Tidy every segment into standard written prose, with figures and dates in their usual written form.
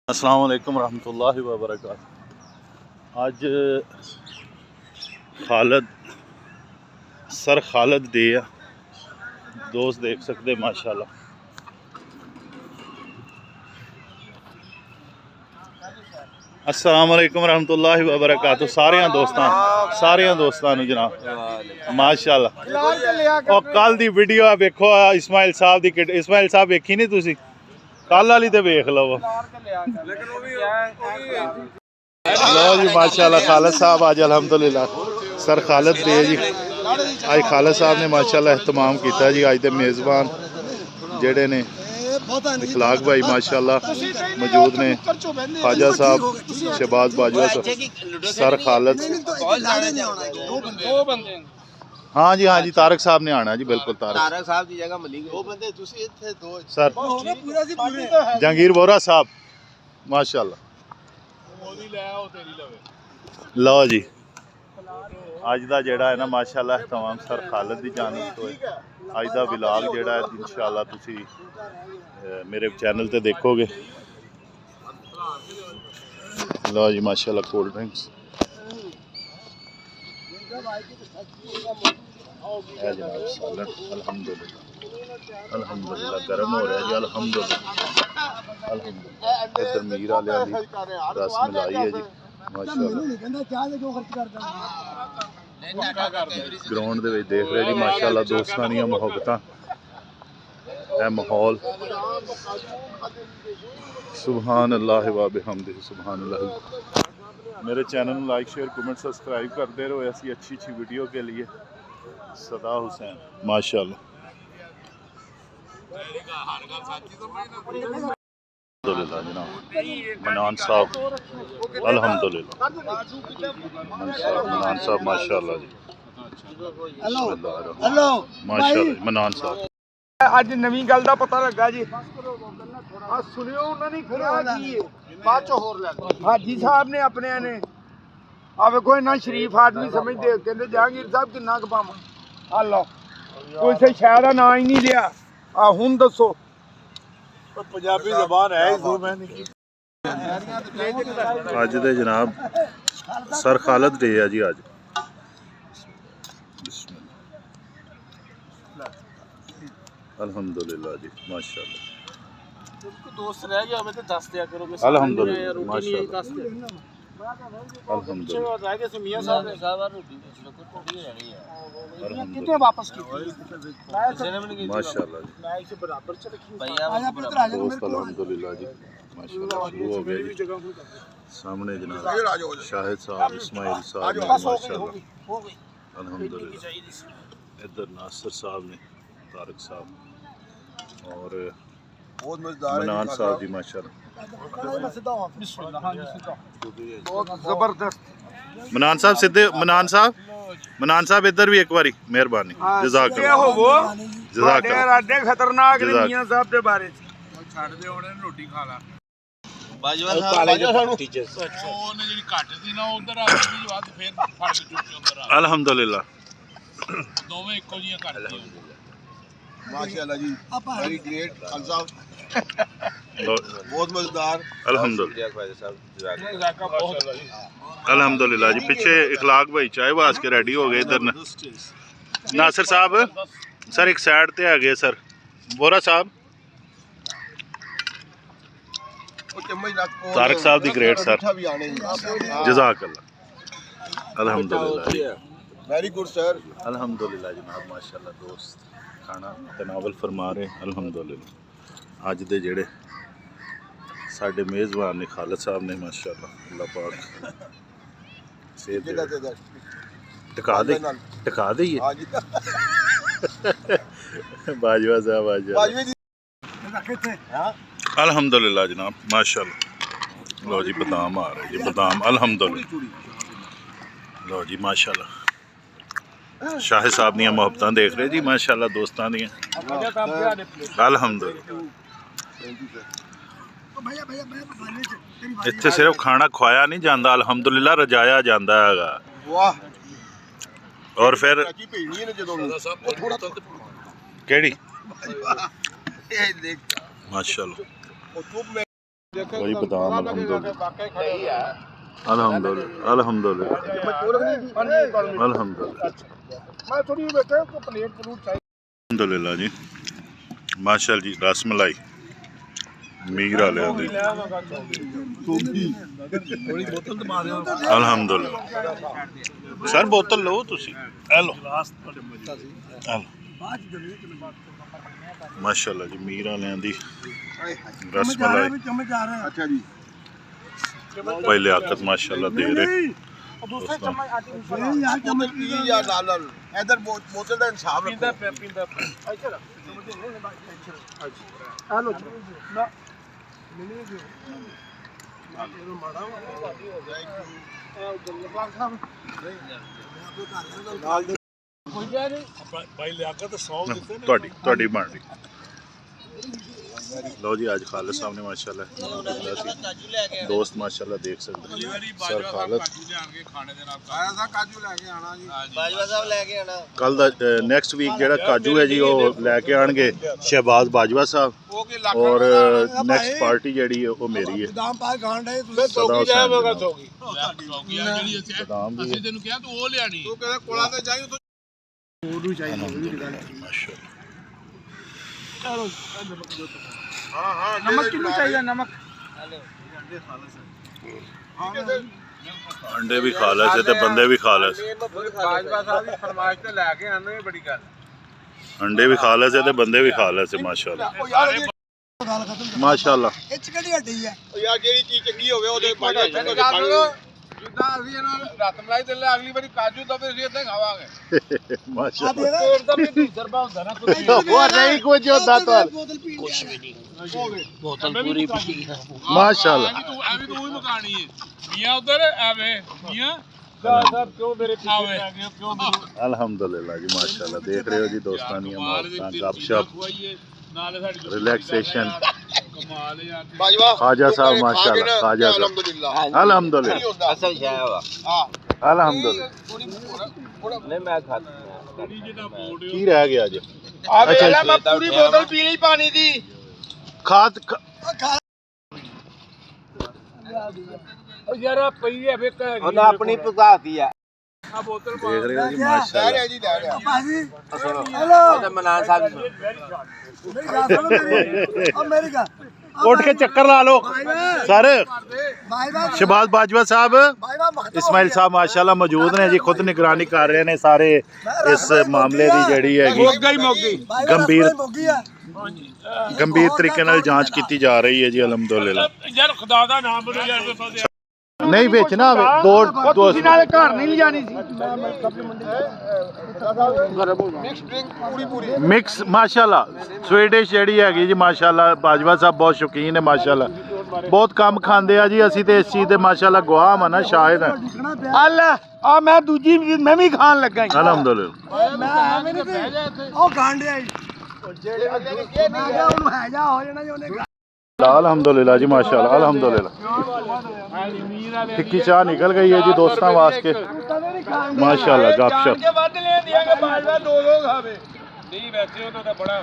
अस्सलाम वालेकुम रहमतुल्लाहि व बरकातुहू। अज सर खालिद डे आ, दोस्त देख सकते माशाल्लाह। अस्सलाम वालेकुम रहमतुल्लाहि व बरकातुहू। सारियां दोस्तां नूं जनाब माशाल्लाह। और कल दी वीडियो वेखो इस्माइल साहब दी। इस्माइल साहब वेखी नहीं तुसी? कल वाली तो वेख लवो। लो जी माशाल्लाह खालिद साहब आज अल्हम्दुलिल्लाह सर खालिद डे जी। आज खालिद साहब ने माशाल्लाह एहतमाम किया जी। आज के मेज़बान जेड़े ने इखलाक भाई माशाल्लाह मौजूद ने, ख्वाजा साहब, शहबाज बाजवा साहब, सर खालिद। हाँ जी तारक साहब ने आना जी, बिल्कुल तारक साहब की जगह मिली दो बंदे सर जहांगीर बोरा साहब माशाल्लाह। लो जी अज का जेड़ा है ना माशाल्लाह तमाम सर खालिद की जानिब तो अज का विलाग जेड़ा है इंशाअल्लाह तुसी मेरे चैनल ते देखोगे। लो जी माशाल्लाह कोल्ड ड्रिंक्स अल्हम्दुलिल्लाह गर्म हो रहा है जी। अल्हम्दुलिल्लाह इधर मीर वाले रस मलाई है जी माशाल्लाह। ग्राउंड दे विच देख रहे जी माशाल्लाह दोस्तां दी मुहब्बतां, ए माहौल सुभान अल्लाह व बिहम्दिही सुभान अल्लाह। मेरे चैनल में लाइक शेयर कमेंट सब्सक्राइब करते रहो ऐसी अच्छी वीडियो के लिए। सदा हुसैन माशाल्लाह। अल्हम्दुलिल्लाह जनाब मनान साहब अल्हम्दुलिल्लाह मनान साहब माशाल्लाह जी माशाल्लाह मनान साहब। अज नवी गल का पता लगा जी। सुनियो उन्होंने कहा कि बाद चो होर लै हाजी साहब ने अपने ने आ वेखो इन्ना शरीफ आदमी समझते कहते जहांगीर साहब किन्ना क पावां। आ लो कोई शहर का नाम ही नहीं लिया। आ हुण दसो पंजाबी ज़बान है अज दे जनाब सर खालिद डे है जी। अज अल्हम्दुलिल्लाह जी माशाल्लाह। दोस्त रह गया तो दस दिया करो। अल्हम्दुलिल्लाह माशाल्लाह कितने वापस की माशाल्लाह जी दोस्त अल्हम्दुलिल्लाह जी माशाल्लाह शुरू हो गया जी। सामने जनाब शाहिद साहब इस्माइल साहब माशाल्लाह अल्हम्दुलिल्लाह। इधर नासिर साहब ने, तारक साहब और मनान साहब जी माशाल्लाह। जबरदस्त मनान साहब सीधे मनान साहब इधर भी एक बारी मेहरबानी जज़ाकल्लाह खतरनाक ने मियां साहब के बारे छड़ दे ओने रोटी खा ला। बाजवा साहब टीचर्स ओने जेडी घट सी ना उधर आ गई बाद फिर फड़ के चुक के अंदर आ। अल्हम्दुलिल्लाह दोवें इक्को जियां घट दी माशाल्लाह जी वेरी ग्रेट खान साहब बहुत मजेदार अल्हम्दुलिल्लाह जी। पीछे इखलाक भाई चाय वास के रेडी हो गए। इधर नासिर साहब सर एक साइड ते आ गए सर बोरा साहब तारक साहब दी ग्रेट सर जज़ाकल्लाह अल्हम्दुलिल्लाह वेरी गुड सर अल्हम्दुलिल्लाह जनाब माशाल्लाह दोस्त खाना तनावल फरमा रहे अल्हम्दुलिल्लाह। अज दे जेड़े साडे मेज़बान ने खालिद साहब ने माशाल्लाह अल्लाह पाक सेहत टिका दईए बाजवा साहब अल्हम्दुलिल्लाह जनाब माशाल्लाह। लो जी बादाम आ रहे जी बादाम अल्हम्दुलिल्लाह। लो जी माशाल्लाह शाहिद साहब दी मुहब्बतां देख रहे जी माशाल्लाह दोस्तां दी अल्हम्दुलिल्लाह। इत्थे सिर्फ खाना खुआया नहीं जाता अल्हम्दुलिल्लाह रजाया जाता है। और फिर केड़ी माशाल्लाह भाई बदाम अल्हम्दुलिल्लाह अल्हम्दुलिल्लाह अल्हम्दुलिल्लाह अल्हम्दुलिल्लाह जी माशाअल्लाह जी रसमलाई मीर वाले दी अल्हम्दुलिल्लाह सर बोतल लो तुसी ए लो माशाअल्लाह जी मीर वाले दी रसमलाई अच्छा जी भाई लियाकत माशाअल्लाह दे रहे बोतल पी या लाल इधर बोतल का हिसाब रखो ਤੁਹਾਡੀ ਤੁਹਾਡੀ ਬਣ ਰਹੀ लो जी आज खालिद साहब ने माशाल्लाह दोस्त माशाल्लाह देख सकते हैं सर खालिद कल नेक्स्ट वीक जेड़ा काजू है जी वो लैके आएंगे शहबाज बाजवा साहब और नेक्स्ट पार्टी जेड़ी है वो मेरी है नमक कितना चाहिए नमक अंडे भी खा ले ते बंदे भी खा ले बाजवा साहब ਦੀ ਫਰਮਾਇਸ਼ ਤੇ ਲੈ ਕੇ ਆਨੇ ਵੀ ਬੜੀ ਗੱਲ अंडे भी खा ले ते बंदे भी खा ले माशाल्लाह माशाल्लाह ਇਹ ਚ ਕਿਹੜੀ ਹੱਡੀ ਹੈ ਯਾਰ ਜਿਹੜੀ ਚੀਜ਼ ਚੰਗੀ ਹੋਵੇ ਉਹਦੇ ਬਾਜਵਾ ਜਿੱਦਾਂ ਅਸੀਂ ਇਹਨਾਂ ਰਤ ਮਲਾਈ ਤੇ ਲੈ ਅਗਲੀ ਵਾਰੀ ਕਾਜੂ ਦਬੇ ਅਸੀਂ ਇੱਦਾਂ ਖਾਵਾਂਗੇ माशाल्लाह ਪੇਟ ਦਾ ਵੀ ਤਜਰਬਾ ਹੁੰਦਾ ਨਾ ਕੋਈ वो नहीं कुछ होता तो ਕੁਝ ਵੀ ਨਹੀਂ ਬੋਤਲ ਪੂਰੀ ਪੀਤੀ माशाल्लाह ਤੂੰ ਐਵੇਂ ਤੂੰ ਹੀ ਮਕਾਣੀ ਹੈ ਮੀਆਂ ਉਧਰ ਐਵੇਂ ਮੀਆਂ ਸਾਹਿਬ ਕਿਉਂ ਮੇਰੇ ਪਿੱਛੇ ਪੈ ਗਏ ਕਿਉਂ अल्हम्दुलिल्लाह जी माशाल्लाह देख रहे हो जी दोस्तां दी मौकां गपशप रिलैक्सेशन ਕਮਾਲ ਯਾਰ बाजवा ख्वाजा साहब माशाल्लाह ख्वाजा साहब अल्हम्दुलिल्लाह अल्हम्दुलिल्लाह ਅਸਲ ਸ਼ਾਇ ਵਾ अल्हम्दुलिल्लाह ਨਹੀਂ ਮੈਂ ਖਾਤਾ की रह गया जी ਆ ਵੇਲਾ ਮੈਂ ਪੂਰੀ ਬੋਤਲ ਪੀ ਲਈ ਪਾਣੀ ਦੀ खाद ਉਹ ਯਾਰ ਪਈ ਹੈ ਵੇ ਕਹਿ ਉਹਨੇ ਆਪਣੀ ਪਕਾਤੀ ਆ ਆ ਬੋਤਲ देख रहे हो जी ले माशाल्लाह रहे जी ले रहे ਉਹਦੇ ਮਨਾਨ ਸਾਹਿਬ उठ के चक्कर ला लो सर शहबाज बाजवा साहब इस्माइल साहब माशाल्लाह मौजूद ने जी खुद निगरानी कर रहे ने सारे इस मामले की जड़ी हैगी गंभीर तरीके नाल जांच की जा रही है जी अल्हम्दुलिल्लाह ਯਾਰ ਖੁਦਾ ਦਾ ਨਾਮ ਬੋਲੋ ਯਾਰ नहीं बेचना दो ਤੁਸੀਂ ਨਾਲੇ ਘਰ ਨਹੀਂ ਲਿਜਾਣੀ ਸੀ मिक्स माशाल्लाह स्वीडिश ਜਿਹੜੀ ਹੈਗੀ ਜੀ ਮਾਸ਼ਾਅੱਲਾ ਬਾਜਵਾ ਸਾਹਿਬ ਬਹੁਤ ਸ਼ੌਕੀਨ ਹੈ ਮਾਸ਼ਾਅੱਲਾ ਬਹੁਤ ਕੰਮ ਖਾਂਦੇ ਆ ਜੀ ਅਸੀਂ ਤੇ ਇਸ ਚੀਜ਼ ਦੇ ਮਾਸ਼ਾਅੱਲਾ ਗਵਾਹ ਹਾਂ ਨਾ ਸ਼ਾਹਿਦ ਹਾਂ ਅੱਲਾ ਆ ਮੈਂ ਦੂਜੀ ਮੈਂ ਵੀ ਖਾਣ ਲੱਗਾ ਹਾਂ ਅਲਹਮਦੁਲਿਲਾ ਉਹ ਗਾਂਡਿਆ ਜਿਹੜੇ ਮੈਂ ਕਿਹਾ ਉਹਨੂੰ ਹੈ ਜਾ ਹੋ ਜਾਣਾ ਜੀ ਉਹਨੇ अल्हम्दुलिल्लाह जी माशाल्लाह अल्हम्दुलिल्लाह टिक्की चाह निकल गई है जी दोस्तों वास्ते माशाल्लाह गपशप ਕੇ ਵੱਧ ਲੈ ਦਿਆਂਗੇ ਬਾਜਵਾ ਦੋ ਖਾਵੇ ਨਹੀਂ ਵੈਸੇ ਉਹਨਾਂ ਦਾ ਬੜਾ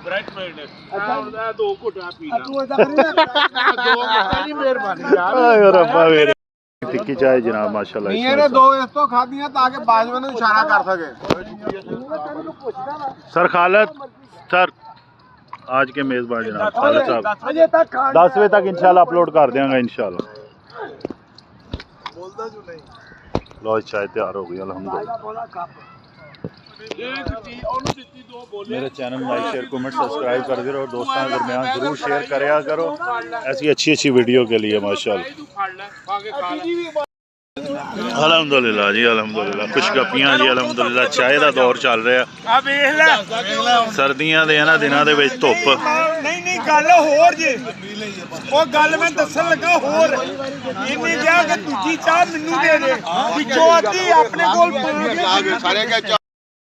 ਬ੍ਰਾਈਟ ਮਾਈਂਡ ਹੈ ਅੱਛਾ ਦੋ ਘੁੱਟਾ ਪੀਣਾ ਤੂੰ ਇਹਦਾ ਕਰੀ ਦੋ ਘੁੱਟਾ ਦੀ ਮਿਹਰਬਾਨੀ ਯਾਰ आय रब्बा मेरे टिक्की चाय जनाब माशाल्लाह ਨਹੀਂ ਇਹਨੇ ਦੋ ਇਸ ਤੋਂ ਖਾਧੀਆਂ ਤਾਂ ਕਿ ਬਾਜਵਾ ਨੂੰ ਇਸ਼ਾਰਾ ਕਰ ਸਕੇ सर खालिद सर आज के मेज़बान जनाब खालिद साहब ਅਜੇ ਤੱਕ 10 बजे तक इंशाल्लाह अपलोड कर देंगे इंशाल्लाह लो चाय तैयार हो गई अल्हम्दुलिल्लाह मेरे channel like share comment subscribe कर दो और दोस्तों के दरमियान जरूर शेयर करया करो ऐसी अच्छी वीडियो के लिए माशाल्लाह अल्हम्दुलिल्लाह जी अल्हम्दुलिल्लाह खुशगप्पियां जी अल्हम्दुलिल्लाह चाय का दौर चल रहा ਆ ਵੇਖ ਲੈ सर्दियां दे इन्हां दिनां दे विच धुप्प ਨਹੀਂ ਨਹੀਂ ਗੱਲ ਹੋਰ ਜੇ ਉਹ ਗੱਲ ਮੈਂ ਦੱਸਣ ਲੱਗਾ ਹੋਰ ਇਹਨੇ ਕਿਹਾ ਕਿ ਦੂਜੀ ਚਾਹ ਮੈਨੂੰ ਦੇ ਦੇ ਵਿੱਚੋਂ ਅੱਧੀ ਆਪਣੇ ਕੋਲ ਪਾ ਕੇ सारे के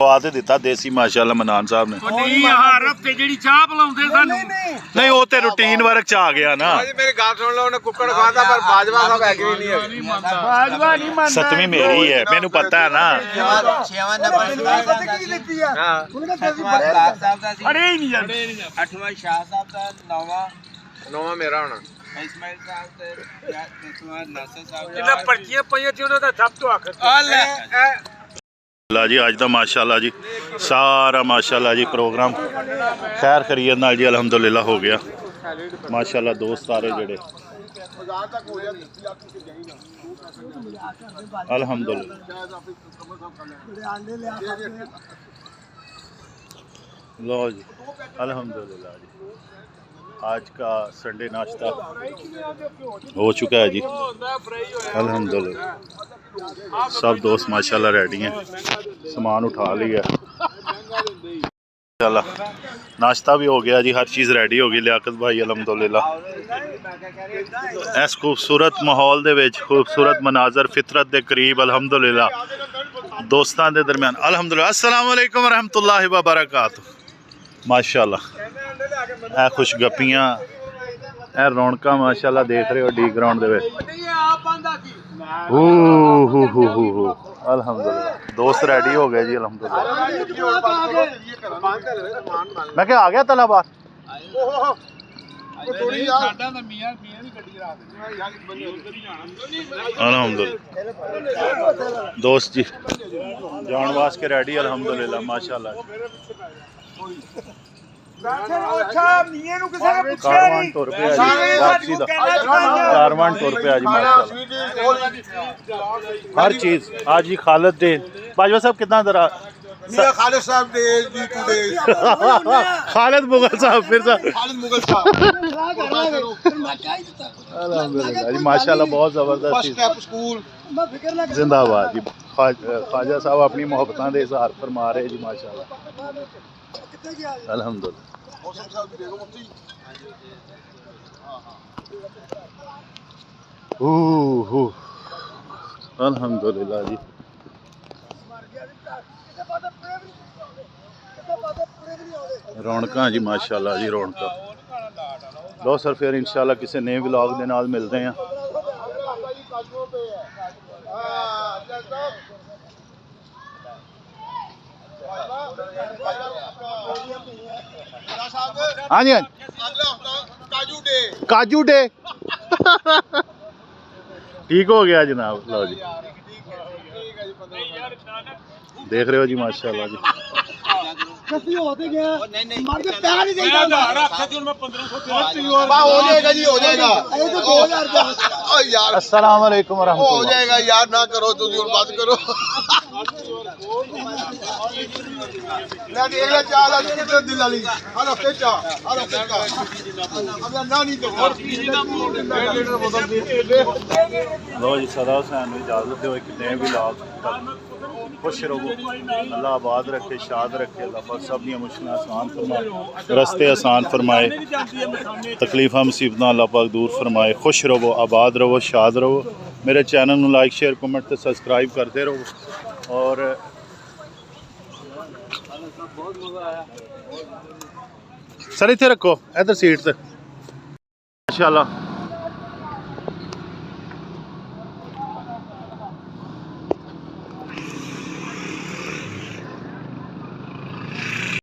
ਪਵਾ ਤੇ ਦਿੱਤਾ ਦੇਸੀ ਮਾਸ਼ਾਅੱਲਾ ਮਨਾਨ ਸਾਹਿਬ ਨੇ ਨਹੀਂ ਹਰ ਹਫਤੇ ਜਿਹੜੀ ਚਾਹ ਪਿਲਾਉਂਦੇ ਸਾਨੂੰ ਨਹੀਂ ਉਹ ਤੇ ਰੂਟੀਨ ਵਰਕ ਚ ਆ ਗਿਆ ਨਾ मेरी गाल सुन लो उन्हें कुक्कड़ खाता पर बाजवा साहब एग्री नहीं है ਬਾਜਵਾ ਨਹੀਂ ਮੰਨਦਾ ਸਤਵੀਂ ਮੇਰੀ ਹੈ ਮੈਨੂੰ ਪਤਾ ਹੈ ਨਾ ਛੇਵਾਂ ਨੰਬਰ ਕੀ ਦਿੱਤੀ ਆ ਉਹਨੇ ਕਿਹਾ ਤੁਸੀਂ ਸਾਹਿਬ ਦਾ ਸੀ ਅੜੇ ਹੀ ਨਹੀਂ ਯਾਰ 8ਵਾਂ ਸ਼ਾਹ ਸਾਹਿਬ ਦਾ 9ਵਾਂ नौवा मेरा होना ਇਸਮਾਈਲ ਸਾਹਿਬ ਤੇ ਤੁਹਾਡਾ ਨਾਸਰ ਸਾਹਿਬ ਜਿਨ੍ਹਾਂ ਪਰਚੀਆਂ ਪਈਆਂ ਸੀ ਉਹਨਾਂ ਦਾ ਸਭ ਤੋਂ ਆਖਰ ਲਾ ਜੀ ਅੱਜ ਦਾ ਮਾਸ਼ਾਅੱਲਾ ਜੀ ਸਾਰਾ ਮਾਸ਼ਾਅੱਲਾ ਜੀ ਪ੍ਰੋਗਰਾਮ ਖੈਰ ਖਰੀਅਤ ਨਾਲ ਜੀ ਅਲਹਮਦੁਲਿਲਾ ਹੋ ਗਿਆ ਮਾਸ਼ਾਅੱਲਾ ਦੋਸਤ ਸਾਰੇ ਜਿਹੜੇ अल्हम्दुलिल्लाह लो जी अल्हम्दुलिल्लाह जी आज का संडे नाश्ता हो चुका है जी अल्हम्दुलिल्लाह सब दोस्त माशाल्लाह रेडी हैं सामान उठा लिया चला नाश्ता भी हो गया जी हर चीज़ रेडी हो गई लियाकत भाई अल्हम्दुलिल्लाह इस खूबसूरत माहौल दे विच खूबसूरत मनाजर फितरत के करीब अल्हम्दुलिल्लाह दोस्तां दे दरमियान अल्हम्दुलिल्लाह अस्सलाम वालेकुम रहमतुल्लाहि व बरकातुहू माशाल्लाह ए खुश गप्पियां ए रौनकां माशाल्लाह देख रहे हो डी ग्राउंड दे विच अल्हम्दुलिल्लाह दोस्त रेडी हो गए जी अल्हम्दुलिल्लाह मैं क्या आ गया तला बार अल्हम्दुलिल्लाह दोस्त जी जान वास के रेडी अल्हम्दुलिल्लाह माशाल्लाह कारवान तुर पे जी वापसी दा कारवान तुर पे जी माशाल्लाह हर चीज आज ही खालिद दे बाजवा साहब कितना जरा मियां खालिद साहब डे जी टुडे खालिद मुगल साहब फिर साहब खालिद मुगल साहब अल्हम्दुलिल्लाह जी माशाल्लाह बहुत जबरदस्त फर्स्ट स्टेप स्कूल जिंदाबाद जी ख्वाजा साहब अपनी मोहब्बतां दे इजहार फरमा रहे जी माशाल्लाह अल्हम्दुलिल्लाह मौसम साहब की देखो मुफ्ती अल्हम्दुलिल्लाह जी रौनकां जी माशाल्लाह जी रौनकां लो सर फिर इंशाल्लाह किसी नए व्लॉग दे नाल मिलते हैं हाँ जी काजू डे ठीक हो गया जनाब लो जी देख रहे हो जी माशाल्लाह जी हो जाएगा जी हो जाएगा यार अस्सलाम वालेकुम हो रहमतुल्लाह जाएगा यार ना करो तो बात करो दिल वाली हर हफ्ते हर हफ्ते ना नहीं तो लो जी सदा हुसैन को इजाजत दो एक नए व्लॉग तक खुश रहो अल्लाह आबाद रखे शाद रखे अल्लाह पर सब दी मुश्किल आसान फरमाए रस्ते आसान फरमाए तकलीफा मुसीबत अल्लाह पाक दूर फरमाए खुश रहो आबाद रहो शाद रहो मेरे चैनल में लाइक शेयर कमेंट तो सब्सक्राइब करते रहो और सर इत्थे रखो इधर सीट से माशाल्लाह